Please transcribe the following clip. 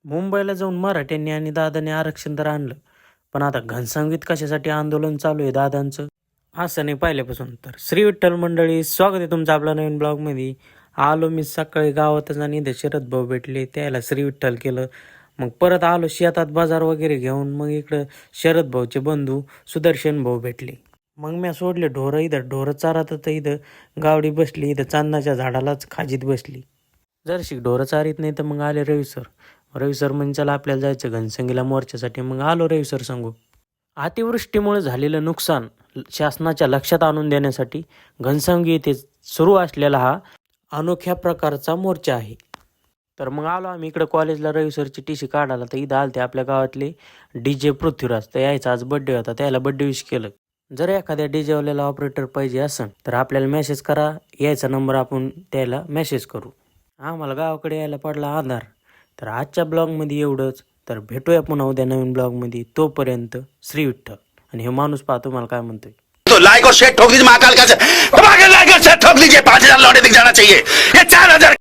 मुंबईला जाऊन मराठ्यांनी आणि दादाने आरक्षण तर आणलं, पण आता घनसंगीत कशासाठी आंदोलन चालू आहे दादांचं असं नाही पाहिल्यापासून. तर श्री विठ्ठल मंडळी, स्वागत आहे तुमचं आपल्या नवीन ब्लॉगमध्ये. आलो मी सकाळी गावातच आणि इथे शरद भाऊ भेटले, त्याला श्री विठ्ठल केलं. मग परत आलो शेतात बाजार वगैरे घेऊन. मग इकडं शरद भाऊचे बंधू सुदर्शन भाऊ भेटले. मग मी सोडले ढोरं, इथं ढोरं चारत तर इथं गावडी बसली, इथं चांदणाच्या झाडालाच खाजीत बसली. जरशी ढोरं चारीत नाही तर मग आले रवी सर म्हणजे चला आपल्याला जायचं घनसंगीला मोर्चासाठी. मग आलो रवी सर सांगू. अतिवृष्टीमुळे झालेलं नुकसान शासनाच्या लक्षात आणून देण्यासाठी घनसंगी येथे सुरू असलेला हा अनोख्या प्रकारचा मोर्चा आहे. तर मग आलो आम्ही इकडे कॉलेजला रवी सरची टी सी काढायला. तर इथं आलते आपल्या गावातले DJ पृथ्वीराज. तर यायचा आज बड्डे होता, त्याला बड्डे विश केलं. जर एखाद्या डीजेवाल्याला ऑपरेटर पाहिजे असेल तर आपल्याला मेसेज करा, यायचा नंबर आपण त्याला मेसेज करू. आम्हाला गावाकडे यायला पडला आधार. तर आजच्या ब्लॉगमध्ये एवढंच. तर भेटूया पुन्हा उद्या नवीन ब्लॉगमध्ये. तोपर्यंत श्री विठ्ठल. आणि हे माणूस पाहतो तुम्हाला काय म्हणतोय. तो लाइक और शेयर ठोक दीजिए महाकाल का से, लाइक और शेयर ठोक दीजिए, 5,000 लौटे दिख जाना चाहिए ये